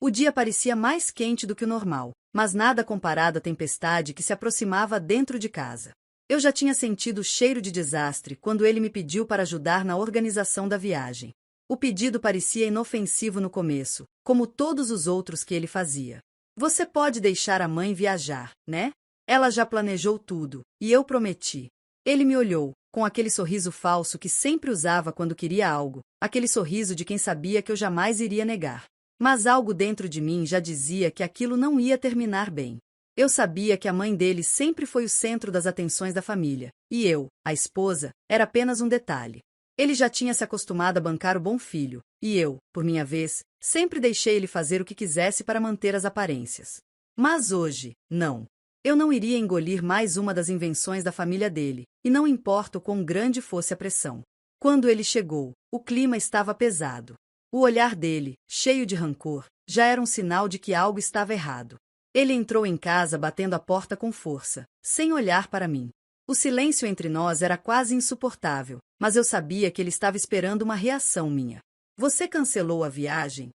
O dia parecia mais quente do que o normal, mas nada comparado à tempestade que se aproximava dentro de casa. Eu já tinha sentido o cheiro de desastre quando ele me pediu para ajudar na organização da viagem. O pedido parecia inofensivo no começo, como todos os outros que ele fazia. Você pode deixar a mãe viajar, né? Ela já planejou tudo, e eu prometi. Ele me olhou, com aquele sorriso falso que sempre usava quando queria algo, aquele sorriso de quem sabia que eu jamais iria negar. Mas algo dentro de mim já dizia que aquilo não ia terminar bem. Eu sabia que a mãe dele sempre foi o centro das atenções da família, e eu, a esposa, era apenas um detalhe. Ele já tinha se acostumado a bancar o bom filho, e eu, por minha vez, sempre deixei ele fazer o que quisesse para manter as aparências. Mas hoje, não. Eu não iria engolir mais uma das invenções da família dele, e não importa o quão grande fosse a pressão. Quando ele chegou, o clima estava pesado. O olhar dele, cheio de rancor, já era um sinal de que algo estava errado. Ele entrou em casa batendo a porta com força, sem olhar para mim. O silêncio entre nós era quase insuportável, mas eu sabia que ele estava esperando uma reação minha. Você cancelou a viagem?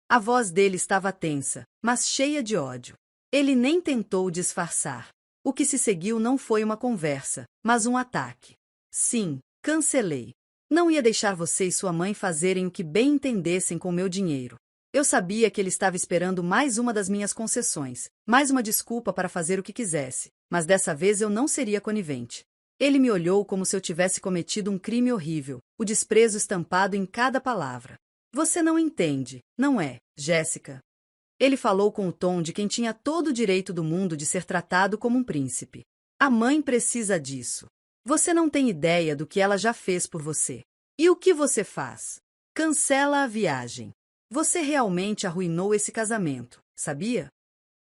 A voz dele estava tensa, mas cheia de ódio. Ele nem tentou disfarçar. O que se seguiu não foi uma conversa, mas um ataque. Sim, cancelei. Não ia deixar você e sua mãe fazerem o que bem entendessem com meu dinheiro. Eu sabia que ele estava esperando mais uma das minhas concessões, mais uma desculpa para fazer o que quisesse, mas dessa vez eu não seria conivente. Ele me olhou como se eu tivesse cometido um crime horrível, o desprezo estampado em cada palavra. Você não entende, não é, Jéssica? Ele falou com o tom de quem tinha todo o direito do mundo de ser tratado como um príncipe. A mãe precisa disso. Você não tem ideia do que ela já fez por você. E o que você faz? Cancela a viagem. Você realmente arruinou esse casamento, sabia?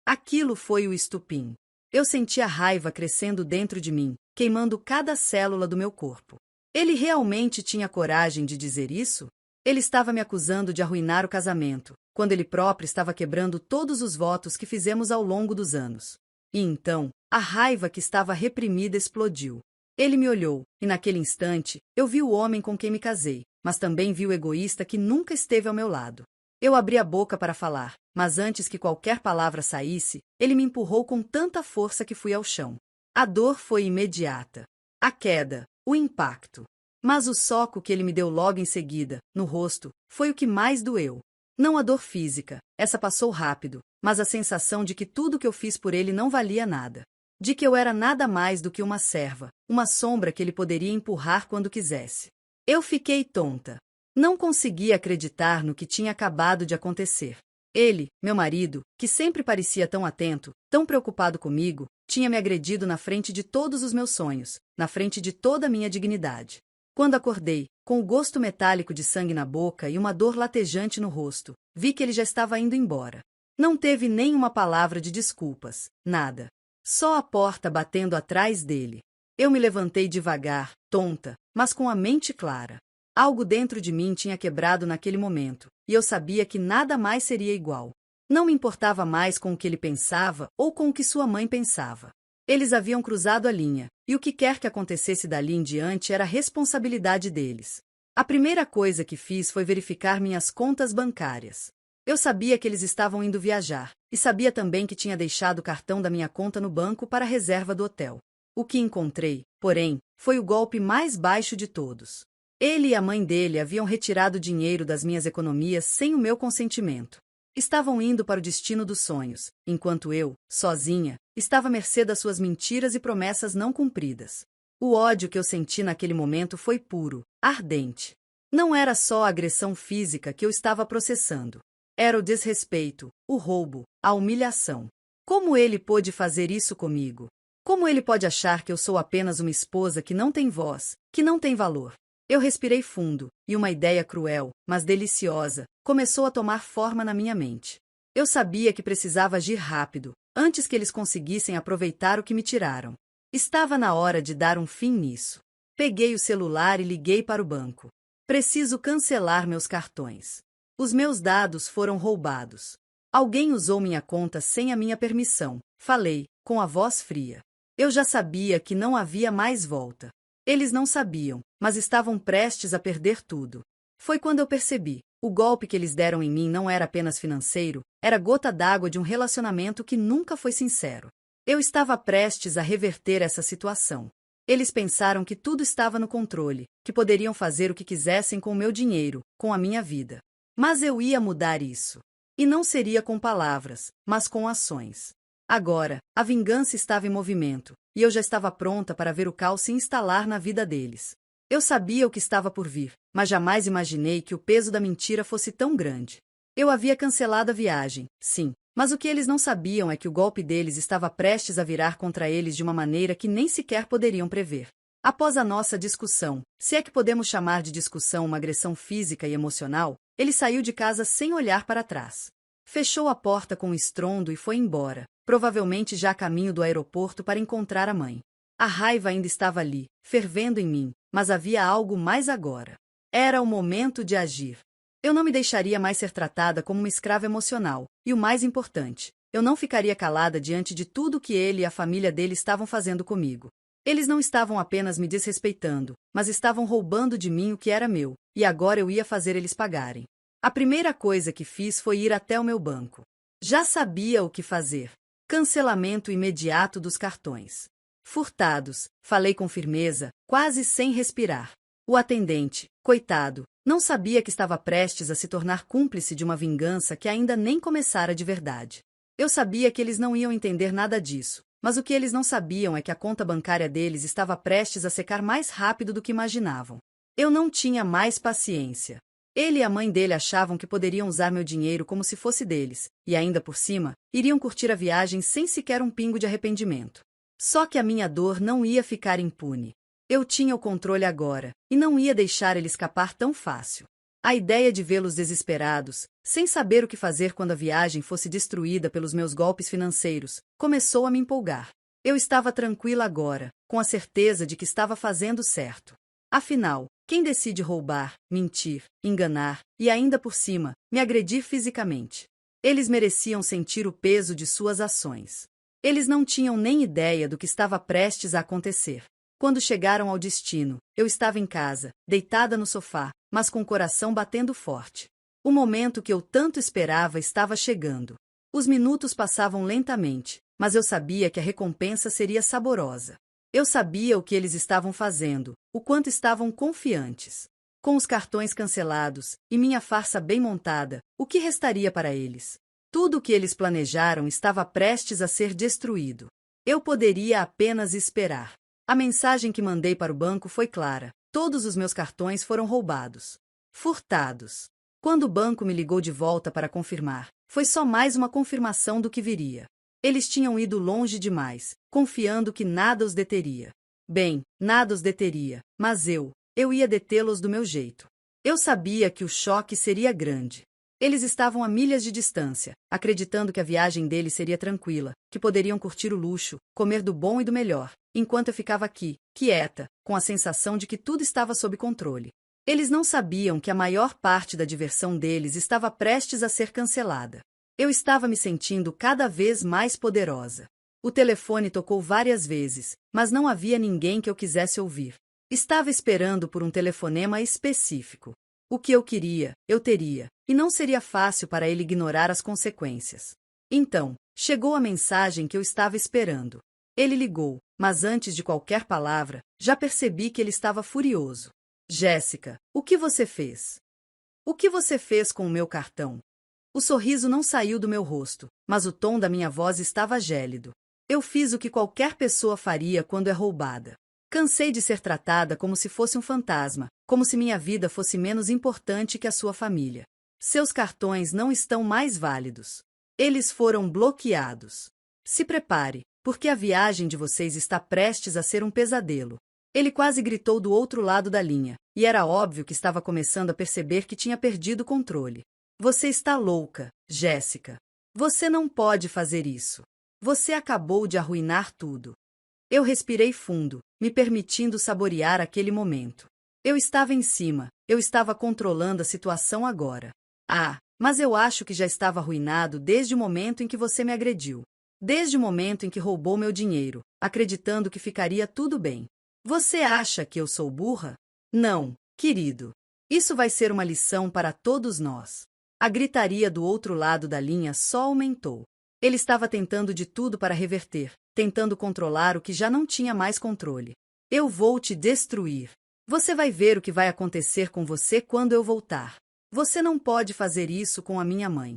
Aquilo foi o estupim. Eu sentia raiva crescendo dentro de mim, queimando cada célula do meu corpo. Ele realmente tinha coragem de dizer isso? Ele estava me acusando de arruinar o casamento, quando ele próprio estava quebrando todos os votos que fizemos ao longo dos anos. E então, a raiva que estava reprimida explodiu. Ele me olhou, e naquele instante, eu vi o homem com quem me casei, mas também vi o egoísta que nunca esteve ao meu lado. Eu abri a boca para falar, mas antes que qualquer palavra saísse, ele me empurrou com tanta força que fui ao chão. A dor foi imediata. A queda, o impacto. Mas o soco que ele me deu logo em seguida, no rosto, foi o que mais doeu. Não a dor física, essa passou rápido, mas a sensação de que tudo que eu fiz por ele não valia nada. De que eu era nada mais do que uma serva, uma sombra que ele poderia empurrar quando quisesse. Eu fiquei tonta. Não conseguia acreditar no que tinha acabado de acontecer. Ele, meu marido, que sempre parecia tão atento, tão preocupado comigo, tinha me agredido na frente de todos os meus sonhos, na frente de toda a minha dignidade. Quando acordei, com o gosto metálico de sangue na boca e uma dor latejante no rosto, vi que ele já estava indo embora. Não teve nem uma palavra de desculpas, nada. Só a porta batendo atrás dele. Eu me levantei devagar, tonta, mas com a mente clara. Algo dentro de mim tinha quebrado naquele momento, e eu sabia que nada mais seria igual. Não me importava mais com o que ele pensava ou com o que sua mãe pensava. Eles haviam cruzado a linha, e o que quer que acontecesse dali em diante era responsabilidade deles. A primeira coisa que fiz foi verificar minhas contas bancárias. Eu sabia que eles estavam indo viajar, e sabia também que tinha deixado o cartão da minha conta no banco para a reserva do hotel. O que encontrei, porém, foi o golpe mais baixo de todos. Ele e a mãe dele haviam retirado dinheiro das minhas economias sem o meu consentimento. Estavam indo para o destino dos sonhos, enquanto eu, sozinha, estava à mercê das suas mentiras e promessas não cumpridas. O ódio que eu senti naquele momento foi puro, ardente. Não era só a agressão física que eu estava processando. Era o desrespeito, o roubo, a humilhação. Como ele pôde fazer isso comigo? Como ele pode achar que eu sou apenas uma esposa que não tem voz, que não tem valor? Eu respirei fundo, e uma ideia cruel, mas deliciosa, começou a tomar forma na minha mente. Eu sabia que precisava agir rápido, antes que eles conseguissem aproveitar o que me tiraram. Estava na hora de dar um fim nisso. Peguei o celular e liguei para o banco. Preciso cancelar meus cartões. Os meus dados foram roubados. Alguém usou minha conta sem a minha permissão, falei, com a voz fria. Eu já sabia que não havia mais volta. Eles não sabiam, mas estavam prestes a perder tudo. Foi quando eu percebi. O golpe que eles deram em mim não era apenas financeiro, Era gota d'água de um relacionamento que nunca foi sincero. Eu estava prestes a reverter essa situação. Eles pensaram que tudo estava no controle, que poderiam fazer o que quisessem com o meu dinheiro, com a minha vida. Mas eu ia mudar isso. E não seria com palavras, mas com ações. Agora, a vingança estava em movimento, e eu já estava pronta para ver o caos se instalar na vida deles. Eu sabia o que estava por vir, mas jamais imaginei que o peso da mentira fosse tão grande. Eu havia cancelado a viagem, sim, mas o que eles não sabiam é que o golpe deles estava prestes a virar contra eles de uma maneira que nem sequer poderiam prever. Após a nossa discussão, se é que podemos chamar de discussão uma agressão física e emocional, ele saiu de casa sem olhar para trás. Fechou a porta com um estrondo e foi embora, provavelmente já a caminho do aeroporto para encontrar a mãe. A raiva ainda estava ali, fervendo em mim, mas havia algo mais agora. Era o momento de agir. Eu não me deixaria mais ser tratada como uma escrava emocional, e o mais importante, eu não ficaria calada diante de tudo que ele e a família dele estavam fazendo comigo. Eles não estavam apenas me desrespeitando, mas estavam roubando de mim o que era meu, e agora eu ia fazer eles pagarem. A primeira coisa que fiz foi ir até o meu banco. Já sabia o que fazer. Cancelamento imediato dos cartões. Furtados, falei com firmeza, quase sem respirar. O atendente, coitado, não sabia que estava prestes a se tornar cúmplice de uma vingança que ainda nem começara de verdade. Eu sabia que eles não iam entender nada disso, mas o que eles não sabiam é que a conta bancária deles estava prestes a secar mais rápido do que imaginavam. Eu não tinha mais paciência. Ele e a mãe dele achavam que poderiam usar meu dinheiro como se fosse deles, e ainda por cima, iriam curtir a viagem sem sequer um pingo de arrependimento. Só que a minha dor não ia ficar impune. Eu tinha o controle agora, e não ia deixar ele escapar tão fácil. A ideia de vê-los desesperados, sem saber o que fazer quando a viagem fosse destruída pelos meus golpes financeiros, começou a me empolgar. Eu estava tranquila agora, com a certeza de que estava fazendo certo. Afinal, quem decide roubar, mentir, enganar e ainda por cima, me agredir fisicamente? Eles mereciam sentir o peso de suas ações. Eles não tinham nem ideia do que estava prestes a acontecer. Quando chegaram ao destino, eu estava em casa, deitada no sofá, mas com o coração batendo forte. O momento que eu tanto esperava estava chegando. Os minutos passavam lentamente, mas eu sabia que a recompensa seria saborosa. Eu sabia o que eles estavam fazendo, o quanto estavam confiantes. Com os cartões cancelados e minha farsa bem montada, o que restaria para eles? Tudo o que eles planejaram estava prestes a ser destruído. Eu poderia apenas esperar. A mensagem que mandei para o banco foi clara. Todos os meus cartões foram roubados. Furtados. Quando o banco me ligou de volta para confirmar, foi só mais uma confirmação do que viria. Eles tinham ido longe demais, confiando que nada os deteria. Bem, nada os deteria, mas eu ia detê-los do meu jeito. Eu sabia que o choque seria grande. Eles estavam a milhas de distância, acreditando que a viagem deles seria tranquila, que poderiam curtir o luxo, comer do bom e do melhor, enquanto eu ficava aqui, quieta, com a sensação de que tudo estava sob controle. Eles não sabiam que a maior parte da diversão deles estava prestes a ser cancelada. Eu estava me sentindo cada vez mais poderosa. O telefone tocou várias vezes, mas não havia ninguém que eu quisesse ouvir. Estava esperando por um telefonema específico. O que eu queria, eu teria, e não seria fácil para ele ignorar as consequências. Então, chegou a mensagem que eu estava esperando. Ele ligou, mas antes de qualquer palavra, já percebi que ele estava furioso. Jéssica, o que você fez? O que você fez com o meu cartão? O sorriso não saiu do meu rosto, mas o tom da minha voz estava gélido. Eu fiz o que qualquer pessoa faria quando é roubada. Cansei de ser tratada como se fosse um fantasma, como se minha vida fosse menos importante que a sua família. Seus cartões não estão mais válidos. Eles foram bloqueados. Se prepare, porque a viagem de vocês está prestes a ser um pesadelo. Ele quase gritou do outro lado da linha, e era óbvio que estava começando a perceber que tinha perdido o controle. Você está louca, Jéssica. Você não pode fazer isso. Você acabou de arruinar tudo. Eu respirei fundo, me permitindo saborear aquele momento. Eu estava em cima, eu estava controlando a situação agora. Ah, mas eu acho que já estava arruinado desde o momento em que você me agrediu. Desde o momento em que roubou meu dinheiro, acreditando que ficaria tudo bem. Você acha que eu sou burra? Não, querido. Isso vai ser uma lição para todos nós. A gritaria do outro lado da linha só aumentou. Ele estava tentando de tudo para reverter, tentando controlar o que já não tinha mais controle. Eu vou te destruir. Você vai ver o que vai acontecer com você quando eu voltar. Você não pode fazer isso com a minha mãe.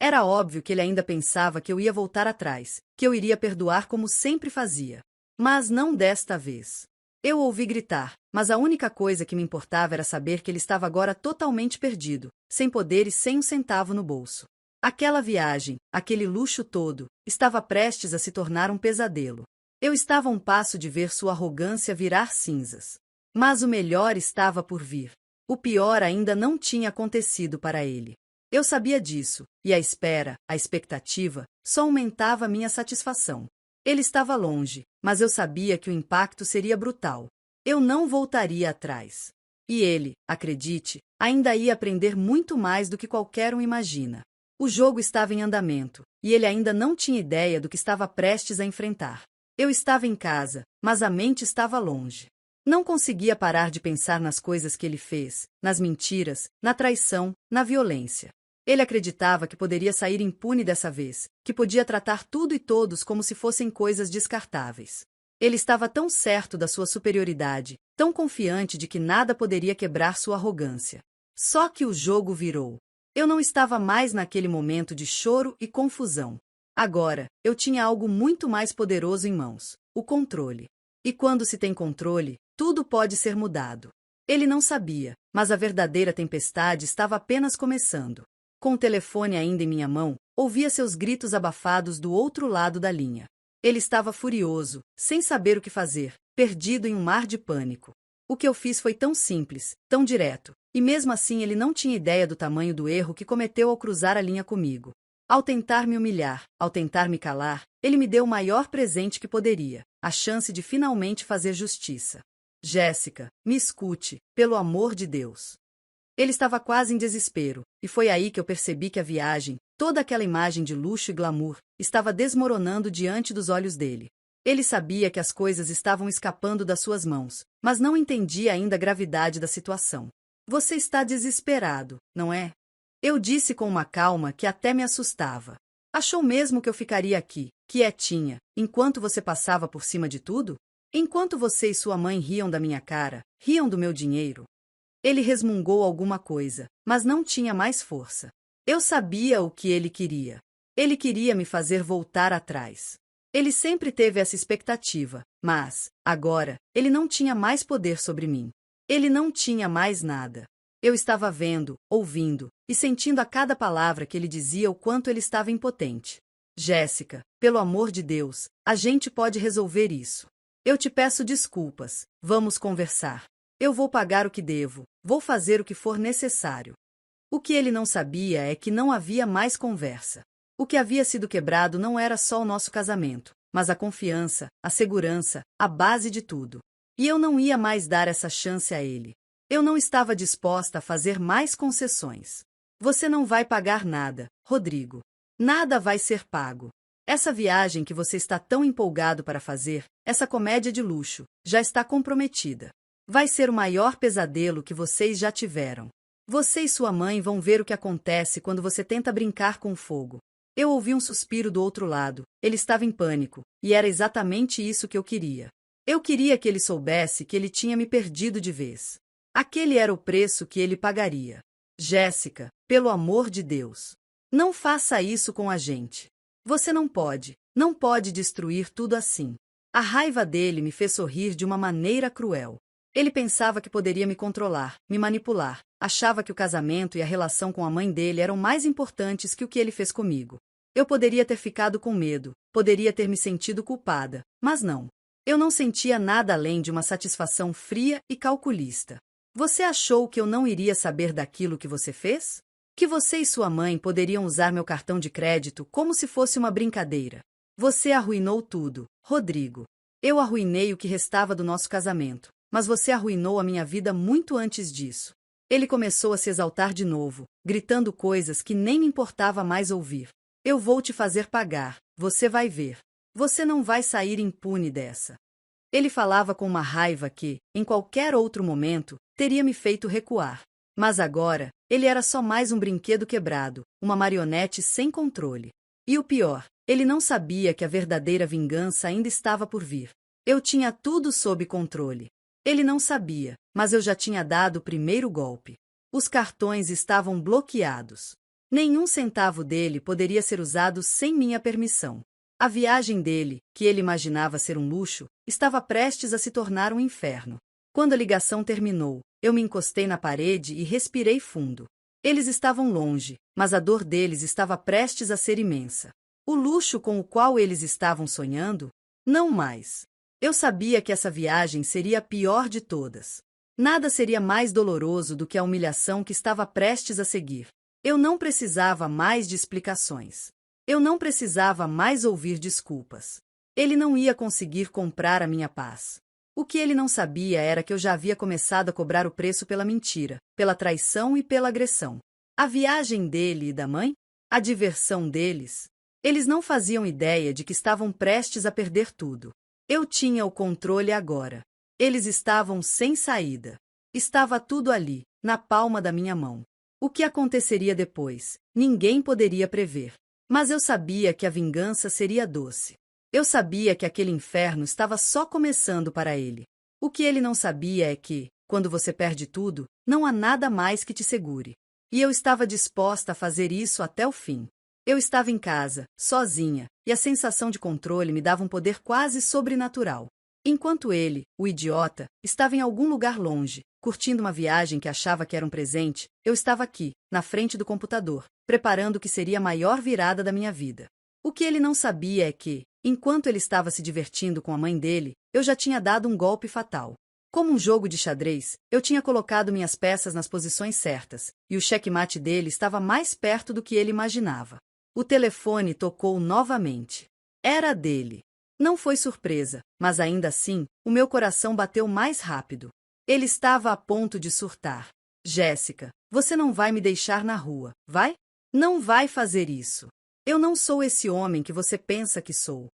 Era óbvio que ele ainda pensava que eu ia voltar atrás, que eu iria perdoar como sempre fazia. Mas não desta vez. Eu ouvi gritar, mas a única coisa que me importava era saber que ele estava agora totalmente perdido, sem poder e sem um centavo no bolso. Aquela viagem, aquele luxo todo, estava prestes a se tornar um pesadelo. Eu estava a um passo de ver sua arrogância virar cinzas. Mas o melhor estava por vir. O pior ainda não tinha acontecido para ele. Eu sabia disso, e a espera, a expectativa, só aumentava minha satisfação. Ele estava longe, mas eu sabia que o impacto seria brutal. Eu não voltaria atrás. E ele, acredite, ainda ia aprender muito mais do que qualquer um imagina. O jogo estava em andamento, e ele ainda não tinha ideia do que estava prestes a enfrentar. Eu estava em casa, mas a mente estava longe. Não conseguia parar de pensar nas coisas que ele fez, nas mentiras, na traição, na violência. Ele acreditava que poderia sair impune dessa vez, que podia tratar tudo e todos como se fossem coisas descartáveis. Ele estava tão certo da sua superioridade, tão confiante de que nada poderia quebrar sua arrogância. Só que o jogo virou. Eu não estava mais naquele momento de choro e confusão. Agora, eu tinha algo muito mais poderoso em mãos: o controle. E quando se tem controle, tudo pode ser mudado. Ele não sabia, mas a verdadeira tempestade estava apenas começando. Com o telefone ainda em minha mão, ouvia seus gritos abafados do outro lado da linha. Ele estava furioso, sem saber o que fazer, perdido em um mar de pânico. O que eu fiz foi tão simples, tão direto, e mesmo assim ele não tinha ideia do tamanho do erro que cometeu ao cruzar a linha comigo. Ao tentar me humilhar, ao tentar me calar, ele me deu o maior presente que poderia: a chance de finalmente fazer justiça. Jéssica, me escute, pelo amor de Deus. Ele estava quase em desespero, e foi aí que eu percebi que a viagem, toda aquela imagem de luxo e glamour, estava desmoronando diante dos olhos dele. Ele sabia que as coisas estavam escapando das suas mãos, mas não entendia ainda a gravidade da situação. Você está desesperado, não é? Eu disse com uma calma que até me assustava. Achou mesmo que eu ficaria aqui, quietinha, enquanto você passava por cima de tudo? Enquanto você e sua mãe riam da minha cara, riam do meu dinheiro? Ele resmungou alguma coisa, mas não tinha mais força. Eu sabia o que ele queria. Ele queria me fazer voltar atrás. Ele sempre teve essa expectativa, mas, agora, ele não tinha mais poder sobre mim. Ele não tinha mais nada. Eu estava vendo, ouvindo, e sentindo a cada palavra que ele dizia o quanto ele estava impotente. Jéssica, pelo amor de Deus, a gente pode resolver isso. Eu te peço desculpas, vamos conversar. Eu vou pagar o que devo, vou fazer o que for necessário. O que ele não sabia é que não havia mais conversa. O que havia sido quebrado não era só o nosso casamento, mas a confiança, a segurança, a base de tudo. E eu não ia mais dar essa chance a ele. Eu não estava disposta a fazer mais concessões. Você não vai pagar nada, Rodrigo. Nada vai ser pago. Essa viagem que você está tão empolgado para fazer, essa comédia de luxo, já está comprometida. Vai ser o maior pesadelo que vocês já tiveram. Você e sua mãe vão ver o que acontece quando você tenta brincar com o fogo. Eu ouvi um suspiro do outro lado. Ele estava em pânico, e era exatamente isso que eu queria. Eu queria que ele soubesse que ele tinha me perdido de vez. Aquele era o preço que ele pagaria. Jéssica, pelo amor de Deus, não faça isso com a gente. Você não pode destruir tudo assim. A raiva dele me fez sorrir de uma maneira cruel. Ele pensava que poderia me controlar, me manipular, achava que o casamento e a relação com a mãe dele eram mais importantes que o que ele fez comigo. Eu poderia ter ficado com medo, poderia ter me sentido culpada, mas não. Eu não sentia nada além de uma satisfação fria e calculista. Você achou que eu não iria saber daquilo que você fez? Que você e sua mãe poderiam usar meu cartão de crédito como se fosse uma brincadeira? Você arruinou tudo, Rodrigo. Eu arruinei o que restava do nosso casamento. Mas você arruinou a minha vida muito antes disso. Ele começou a se exaltar de novo, gritando coisas que nem me importava mais ouvir. Eu vou te fazer pagar, você vai ver. Você não vai sair impune dessa. Ele falava com uma raiva que, em qualquer outro momento, teria me feito recuar. Mas agora, ele era só mais um brinquedo quebrado, uma marionete sem controle. E o pior, ele não sabia que a verdadeira vingança ainda estava por vir. Eu tinha tudo sob controle. Ele não sabia, mas eu já tinha dado o primeiro golpe. Os cartões estavam bloqueados. Nenhum centavo dele poderia ser usado sem minha permissão. A viagem dele, que ele imaginava ser um luxo, estava prestes a se tornar um inferno. Quando a ligação terminou, eu me encostei na parede e respirei fundo. Eles estavam longe, mas a dor deles estava prestes a ser imensa. O luxo com o qual eles estavam sonhando? Não mais. Eu sabia que essa viagem seria a pior de todas. Nada seria mais doloroso do que a humilhação que estava prestes a seguir. Eu não precisava mais de explicações. Eu não precisava mais ouvir desculpas. Ele não ia conseguir comprar a minha paz. O que ele não sabia era que eu já havia começado a cobrar o preço pela mentira, pela traição e pela agressão. A viagem dele e da mãe? A diversão deles? Eles não faziam ideia de que estavam prestes a perder tudo. Eu tinha o controle agora. Eles estavam sem saída. Estava tudo ali, na palma da minha mão. O que aconteceria depois? Ninguém poderia prever. Mas eu sabia que a vingança seria doce. Eu sabia que aquele inferno estava só começando para ele. O que ele não sabia é que, quando você perde tudo, não há nada mais que te segure. E eu estava disposta a fazer isso até o fim. Eu estava em casa, sozinha, e a sensação de controle me dava um poder quase sobrenatural. Enquanto ele, o idiota, estava em algum lugar longe, curtindo uma viagem que achava que era um presente, eu estava aqui, na frente do computador, preparando o que seria a maior virada da minha vida. O que ele não sabia é que, enquanto ele estava se divertindo com a mãe dele, eu já tinha dado um golpe fatal. Como um jogo de xadrez, eu tinha colocado minhas peças nas posições certas, e o checkmate dele estava mais perto do que ele imaginava. O telefone tocou novamente. Era dele. Não foi surpresa, mas ainda assim, o meu coração bateu mais rápido. Ele estava a ponto de surtar. Jéssica, você não vai me deixar na rua, vai? Não vai fazer isso. Eu não sou esse homem que você pensa que sou.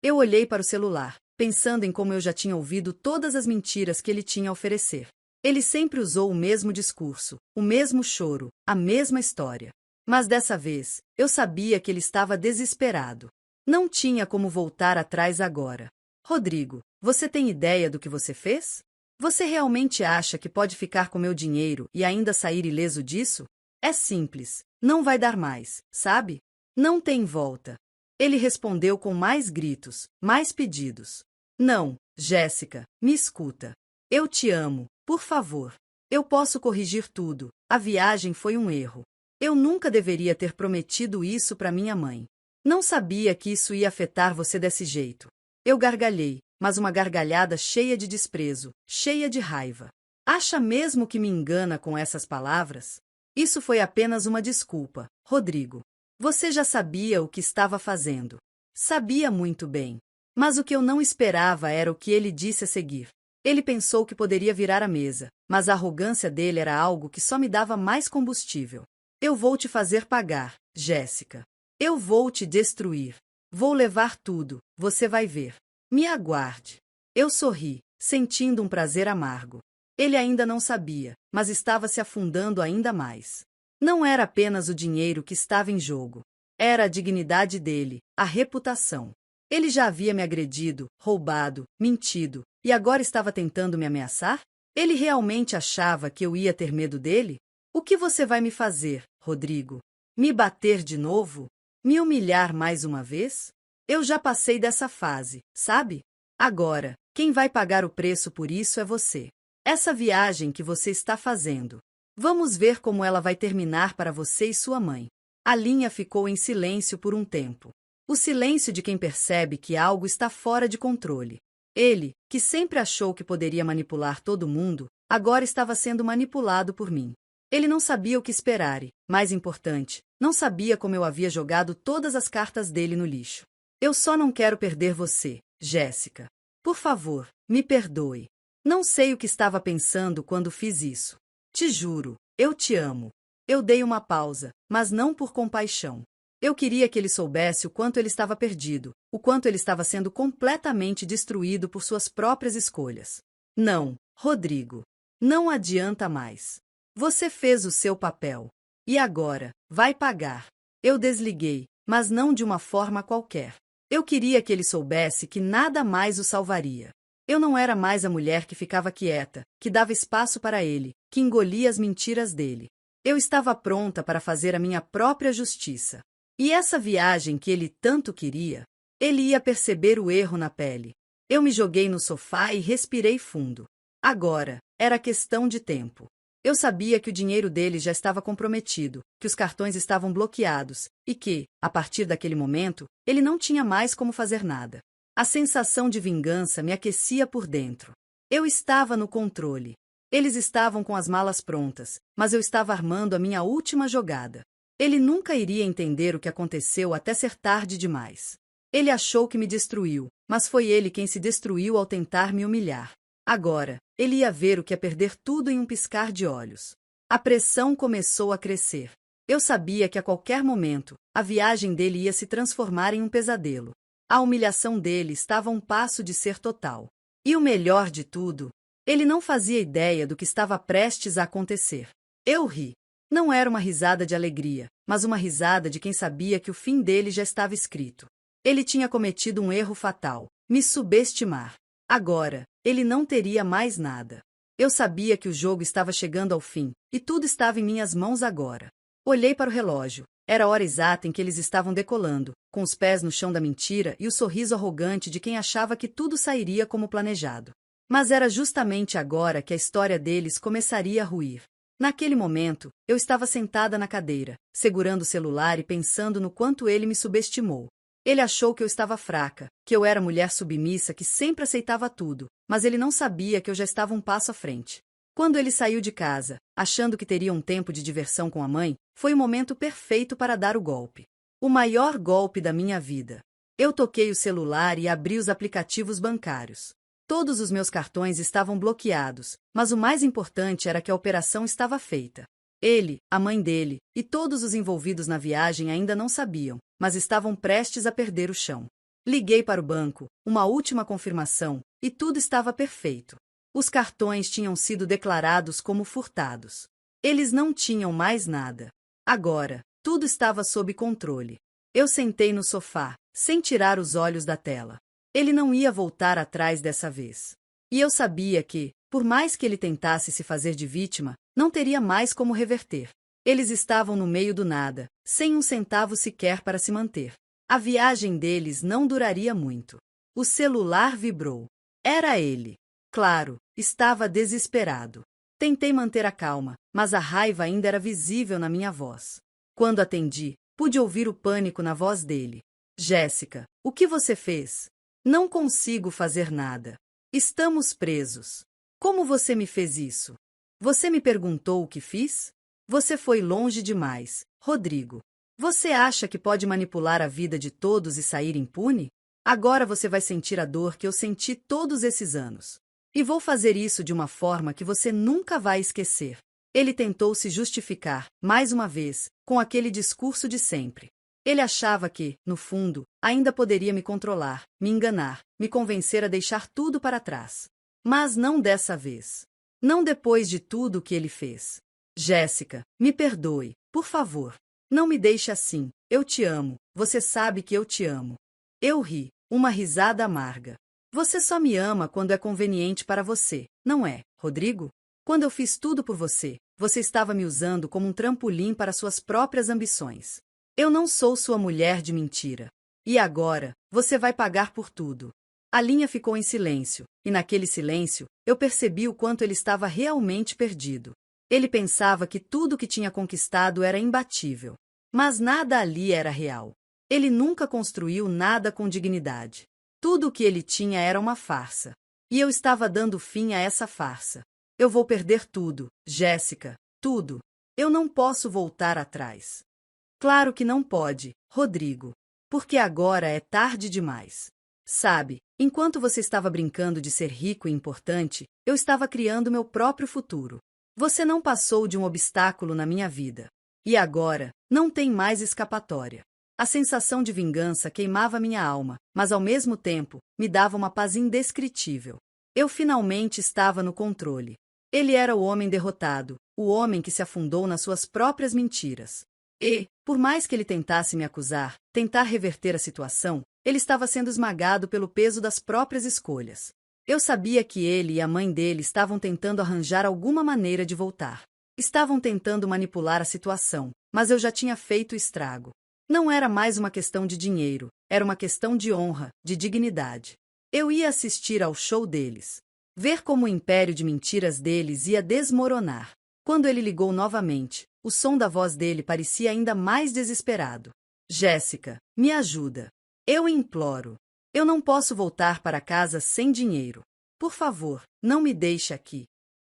Eu olhei para o celular, pensando em como eu já tinha ouvido todas as mentiras que ele tinha a oferecer. Ele sempre usou o mesmo discurso, o mesmo choro, a mesma história. Mas dessa vez, eu sabia que ele estava desesperado. Não tinha como voltar atrás agora. Rodrigo, você tem ideia do que você fez? Você realmente acha que pode ficar com meu dinheiro e ainda sair ileso disso? É simples, não vai dar mais, sabe? Não tem volta. Ele respondeu com mais gritos, mais pedidos. Não, Jéssica, me escuta. Eu te amo, por favor. Eu posso corrigir tudo. A viagem foi um erro. Eu nunca deveria ter prometido isso para minha mãe. Não sabia que isso ia afetar você desse jeito. Eu gargalhei, mas uma gargalhada cheia de desprezo, cheia de raiva. Acha mesmo que me engana com essas palavras? Isso foi apenas uma desculpa, Rodrigo. Você já sabia o que estava fazendo. Sabia muito bem. Mas o que eu não esperava era o que ele disse a seguir. Ele pensou que poderia virar a mesa, mas a arrogância dele era algo que só me dava mais combustível. Eu vou te fazer pagar, Jéssica. Eu vou te destruir. Vou levar tudo, você vai ver. Me aguarde. Eu sorri, sentindo um prazer amargo. Ele ainda não sabia, mas estava se afundando ainda mais. Não era apenas o dinheiro que estava em jogo. Era a dignidade dele, a reputação. Ele já havia me agredido, roubado, mentido, e agora estava tentando me ameaçar? Ele realmente achava que eu ia ter medo dele? O que você vai me fazer, Rodrigo? Me bater de novo? Me humilhar mais uma vez? Eu já passei dessa fase, sabe? Agora, quem vai pagar o preço por isso é você. Essa viagem que você está fazendo. Vamos ver como ela vai terminar para você e sua mãe. A linha ficou em silêncio por um tempo. O silêncio de quem percebe que algo está fora de controle. Ele, que sempre achou que poderia manipular todo mundo, agora estava sendo manipulado por mim. Ele não sabia o que esperar e, mais importante, não sabia como eu havia jogado todas as cartas dele no lixo. Eu só não quero perder você, Jéssica. Por favor, me perdoe. Não sei o que estava pensando quando fiz isso. Te juro, eu te amo. Eu dei uma pausa, mas não por compaixão. Eu queria que ele soubesse o quanto ele estava perdido, o quanto ele estava sendo completamente destruído por suas próprias escolhas. Não, Rodrigo. Não adianta mais. Você fez o seu papel. E agora, vai pagar. Eu desliguei, mas não de uma forma qualquer. Eu queria que ele soubesse que nada mais o salvaria. Eu não era mais a mulher que ficava quieta, que dava espaço para ele, que engolia as mentiras dele. Eu estava pronta para fazer a minha própria justiça. E essa viagem que ele tanto queria, ele ia perceber o erro na pele. Eu me joguei no sofá e respirei fundo. Agora, era questão de tempo. Eu sabia que o dinheiro dele já estava comprometido, que os cartões estavam bloqueados e que, a partir daquele momento, ele não tinha mais como fazer nada. A sensação de vingança me aquecia por dentro. Eu estava no controle. Eles estavam com as malas prontas, mas eu estava armando a minha última jogada. Ele nunca iria entender o que aconteceu até ser tarde demais. Ele achou que me destruiu, mas foi ele quem se destruiu ao tentar me humilhar. Agora, ele ia ver o que é perder tudo em um piscar de olhos. A pressão começou a crescer. Eu sabia que a qualquer momento, a viagem dele ia se transformar em um pesadelo. A humilhação dele estava a um passo de ser total. E o melhor de tudo, ele não fazia ideia do que estava prestes a acontecer. Eu ri. Não era uma risada de alegria, mas uma risada de quem sabia que o fim dele já estava escrito. Ele tinha cometido um erro fatal, me subestimar. Agora, ele não teria mais nada. Eu sabia que o jogo estava chegando ao fim, e tudo estava em minhas mãos agora. Olhei para o relógio. Era a hora exata em que eles estavam decolando, com os pés no chão da mentira e o sorriso arrogante de quem achava que tudo sairia como planejado. Mas era justamente agora que a história deles começaria a ruir. Naquele momento, eu estava sentada na cadeira, segurando o celular e pensando no quanto ele me subestimou. Ele achou que eu estava fraca, que eu era mulher submissa que sempre aceitava tudo, mas ele não sabia que eu já estava um passo à frente. Quando ele saiu de casa, achando que teria um tempo de diversão com a mãe, foi o momento perfeito para dar o golpe. O maior golpe da minha vida. Eu toquei o celular e abri os aplicativos bancários. Todos os meus cartões estavam bloqueados, mas o mais importante era que a operação estava feita. Ele, a mãe dele e todos os envolvidos na viagem ainda não sabiam, mas estavam prestes a perder o chão. Liguei para o banco, uma última confirmação, e tudo estava perfeito. Os cartões tinham sido declarados como furtados. Eles não tinham mais nada. Agora, tudo estava sob controle. Eu sentei no sofá, sem tirar os olhos da tela. Ele não ia voltar atrás dessa vez. E eu sabia que, por mais que ele tentasse se fazer de vítima, não teria mais como reverter. Eles estavam no meio do nada, sem um centavo sequer para se manter. A viagem deles não duraria muito. O celular vibrou. Era ele. Claro, estava desesperado. Tentei manter a calma, mas a raiva ainda era visível na minha voz. Quando atendi, pude ouvir o pânico na voz dele. Jéssica, o que você fez? Não consigo fazer nada. Estamos presos. Como você me fez isso? Você me perguntou o que fiz? Você foi longe demais, Rodrigo. Você acha que pode manipular a vida de todos e sair impune? Agora você vai sentir a dor que eu senti todos esses anos. E vou fazer isso de uma forma que você nunca vai esquecer. Ele tentou se justificar, mais uma vez, com aquele discurso de sempre. Ele achava que, no fundo, ainda poderia me controlar, me enganar, me convencer a deixar tudo para trás. Mas não dessa vez. Não depois de tudo o que ele fez. Jéssica, me perdoe, por favor. Não me deixe assim. Eu te amo. Você sabe que eu te amo. Eu ri, uma risada amarga. Você só me ama quando é conveniente para você, não é, Rodrigo? Quando eu fiz tudo por você, você estava me usando como um trampolim para suas próprias ambições. Eu não sou sua mulher de mentira. E agora, você vai pagar por tudo. A linha ficou em silêncio, e naquele silêncio, eu percebi o quanto ele estava realmente perdido. Ele pensava que tudo que tinha conquistado era imbatível. Mas nada ali era real. Ele nunca construiu nada com dignidade. Tudo o que ele tinha era uma farsa. E eu estava dando fim a essa farsa. Eu vou perder tudo, Jéssica, tudo. Eu não posso voltar atrás. Claro que não pode, Rodrigo. Porque agora é tarde demais. Sabe, enquanto você estava brincando de ser rico e importante, eu estava criando meu próprio futuro. Você não passou de um obstáculo na minha vida. E agora, não tem mais escapatória. A sensação de vingança queimava minha alma, mas ao mesmo tempo, me dava uma paz indescritível. Eu finalmente estava no controle. Ele era o homem derrotado, o homem que se afundou nas suas próprias mentiras. E, por mais que ele tentasse me acusar, tentar reverter a situação, ele estava sendo esmagado pelo peso das próprias escolhas. Eu sabia que ele e a mãe dele estavam tentando arranjar alguma maneira de voltar. Estavam tentando manipular a situação, mas eu já tinha feito o estrago. Não era mais uma questão de dinheiro, era uma questão de honra, de dignidade. Eu ia assistir ao show deles. Ver como o império de mentiras deles ia desmoronar. Quando ele ligou novamente, o som da voz dele parecia ainda mais desesperado. Jéssica, me ajuda. Eu imploro. Eu não posso voltar para casa sem dinheiro. Por favor, não me deixe aqui.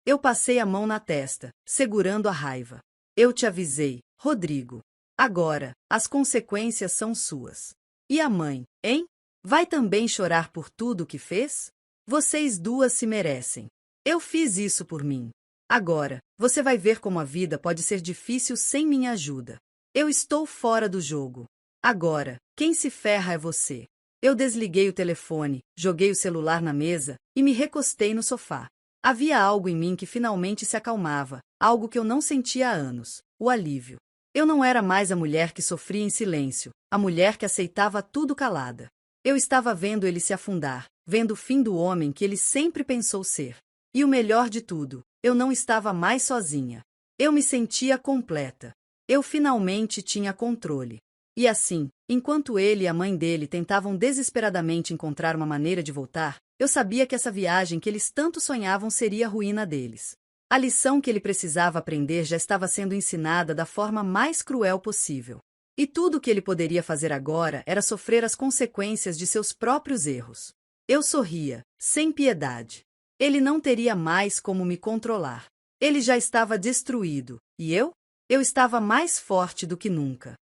Eu passei a mão na testa, segurando a raiva. Eu te avisei, Rodrigo. Agora, as consequências são suas. E a mãe, hein? Vai também chorar por tudo o que fez? Vocês duas se merecem. Eu fiz isso por mim. Agora, você vai ver como a vida pode ser difícil sem minha ajuda. Eu estou fora do jogo. Agora, quem se ferra é você. Eu desliguei o telefone, joguei o celular na mesa e me recostei no sofá. Havia algo em mim que finalmente se acalmava, algo que eu não sentia há anos, o alívio. Eu não era mais a mulher que sofria em silêncio, a mulher que aceitava tudo calada. Eu estava vendo ele se afundar, vendo o fim do homem que ele sempre pensou ser. E o melhor de tudo, eu não estava mais sozinha. Eu me sentia completa. Eu finalmente tinha controle. E assim, enquanto ele e a mãe dele tentavam desesperadamente encontrar uma maneira de voltar, eu sabia que essa viagem que eles tanto sonhavam seria a ruína deles. A lição que ele precisava aprender já estava sendo ensinada da forma mais cruel possível. E tudo o que ele poderia fazer agora era sofrer as consequências de seus próprios erros. Eu sorria, sem piedade. Ele não teria mais como me controlar. Ele já estava destruído. E eu? Eu estava mais forte do que nunca.